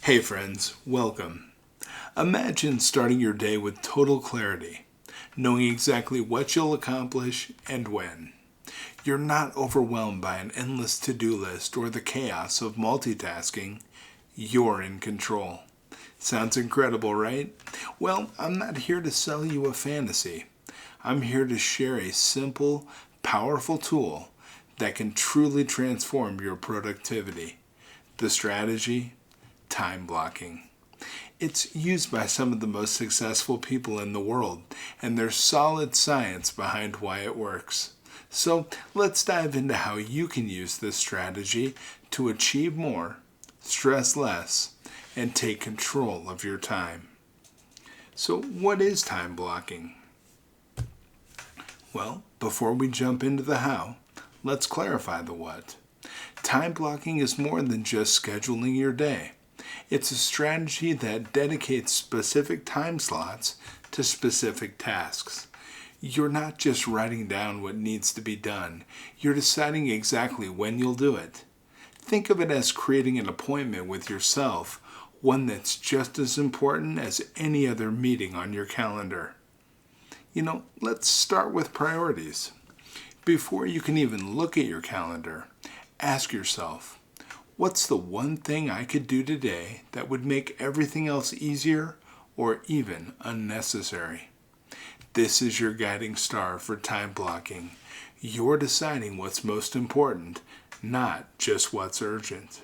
Hey friends, welcome. Imagine starting your day with total clarity, knowing exactly what you'll accomplish and when. You're not overwhelmed by an endless to-do list or the chaos of multitasking. You're in control. Sounds incredible, right? Well, I'm not here to sell you a fantasy. I'm here to share a simple, powerful tool that can truly transform your productivity. The strategy? Time blocking. It's used by some of the most successful people in the world, and there's solid science behind why it works. So let's dive into how you can use this strategy to achieve more, stress less, and take control of your time. So what is time blocking? Well, before we jump into the how, let's clarify the what. Time blocking is more than just scheduling your day. It's a strategy that dedicates specific time slots to specific tasks. You're not just writing down what needs to be done, you're deciding exactly when you'll do it. Think of it as creating an appointment with yourself, one that's just as important as any other meeting on your calendar. Let's start with priorities. Before you can even look at your calendar, ask yourself, what's the one thing I could do today that would make everything else easier or even unnecessary? This is your guiding star for time blocking. You're deciding what's most important, not just what's urgent.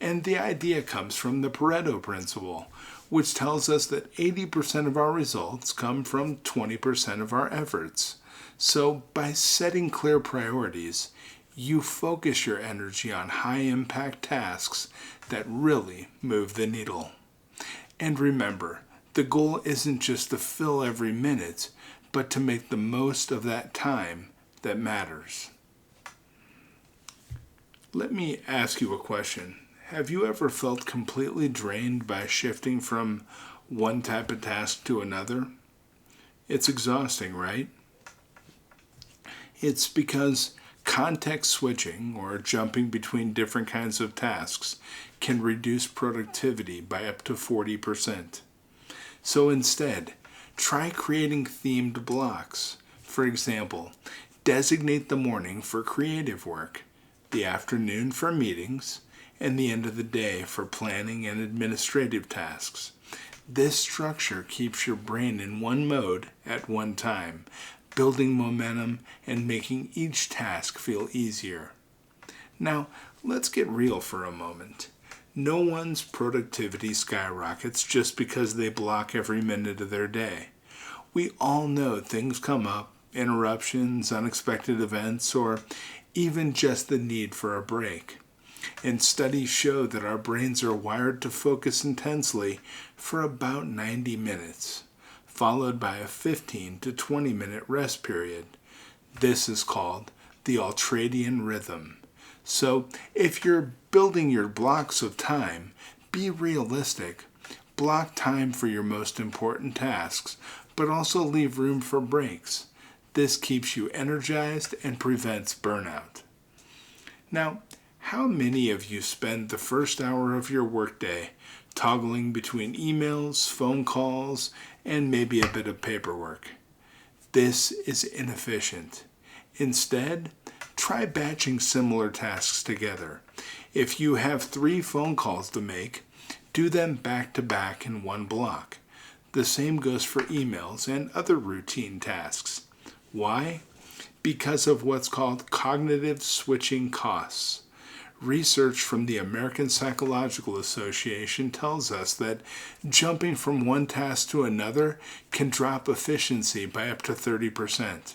And the idea comes from the Pareto principle, which tells us that 80% of our results come from 20% of our efforts. So by setting clear priorities, you focus your energy on high-impact tasks that really move the needle. And remember, the goal isn't just to fill every minute, but to make the most of that time that matters. Let me ask you a question. Have you ever felt completely drained by shifting from one type of task to another? It's exhausting, right? It's because context switching, or jumping between different kinds of tasks, can reduce productivity by up to 40%. So instead, try creating themed blocks. For example, designate the morning for creative work, the afternoon for meetings, and the end of the day for planning and administrative tasks. This structure keeps your brain in one mode at one time, building momentum and making each task feel easier. Now, let's get real for a moment. No one's productivity skyrockets just because they block every minute of their day. We all know things come up, interruptions, unexpected events, or even just the need for a break. And studies show that our brains are wired to focus intensely for about 90 minutes. Followed by a 15 to 20 minute rest period. This is called the Ultradian Rhythm. So if you're building your blocks of time, be realistic. Block time for your most important tasks, but also leave room for breaks. This keeps you energized and prevents burnout. Now, how many of you spend the first hour of your workday toggling between emails, phone calls, and maybe a bit of paperwork? This is inefficient. Instead, try batching similar tasks together. If you have 3 phone calls to make, do them back to back in one block. The same goes for emails and other routine tasks. Why? Because of what's called cognitive switching costs. Research from the American Psychological Association tells us that jumping from one task to another can drop efficiency by up to 30%.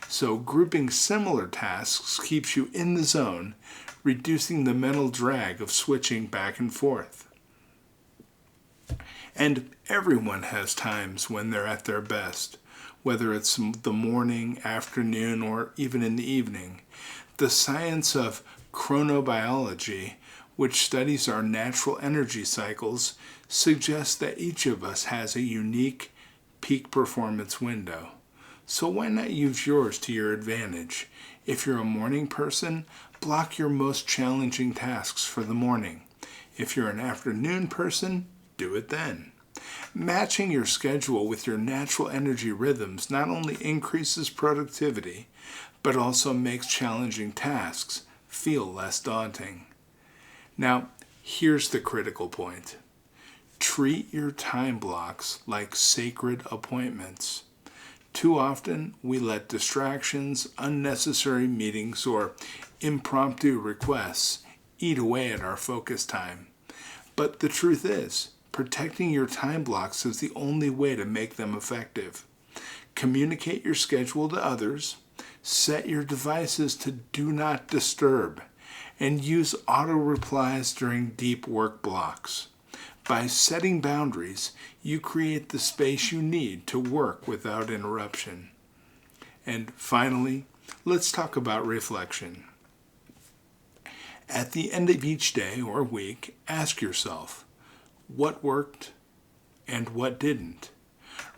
So grouping similar tasks keeps you in the zone, reducing the mental drag of switching back and forth. And everyone has times when they're at their best, whether it's the morning, afternoon, or even in the evening. The science of chronobiology, which studies our natural energy cycles, suggests that each of us has a unique peak performance window. So why not use yours to your advantage? If you're a morning person, block your most challenging tasks for the morning. If you're an afternoon person, do it then. Matching your schedule with your natural energy rhythms not only increases productivity, but also makes challenging tasks feel less daunting. Now, here's the critical point. Treat your time blocks like sacred appointments. Too often, we let distractions, unnecessary meetings, or impromptu requests eat away at our focus time. But the truth is, protecting your time blocks is the only way to make them effective. Communicate your schedule to others, set your devices to do not disturb, and use auto replies during deep work blocks. By setting boundaries, you create the space you need to work without interruption. And finally, let's talk about reflection. At the end of each day or week, ask yourself, what worked and what didn't?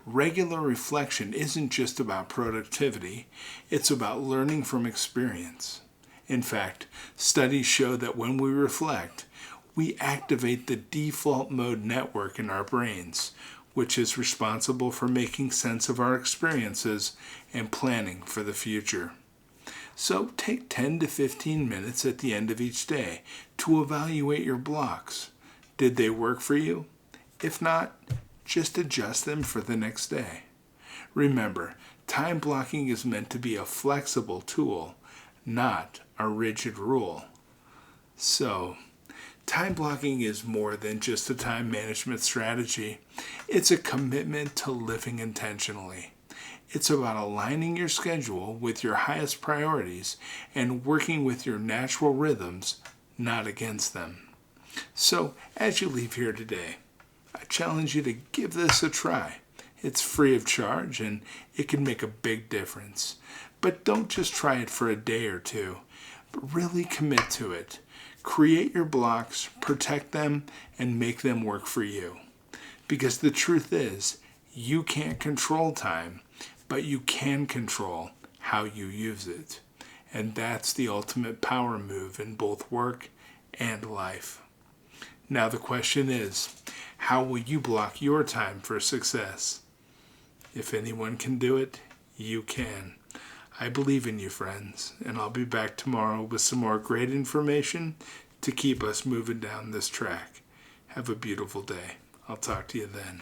Regular reflection isn't just about productivity, it's about learning from experience. In fact, studies show that when we reflect, we activate the default mode network in our brains, which is responsible for making sense of our experiences and planning for the future. So take 10 to 15 minutes at the end of each day to evaluate your blocks. Did they work for you? If not, just adjust them for the next day. Remember, time blocking is meant to be a flexible tool, not a rigid rule. So, time blocking is more than just a time management strategy. It's a commitment to living intentionally. It's about aligning your schedule with your highest priorities and working with your natural rhythms, not against them. So, as you leave here today, I challenge you to give this a try. It's free of charge and it can make a big difference. But don't just try it for a day or two, but really commit to it. Create your blocks, protect them, and make them work for you. Because the truth is, you can't control time, but you can control how you use it. And that's the ultimate power move in both work and life. Now the question is, how will you block your time for success? If anyone can do it, you can. I believe in you, friends, and I'll be back tomorrow with some more great information to keep us moving down this track. Have a beautiful day. I'll talk to you then.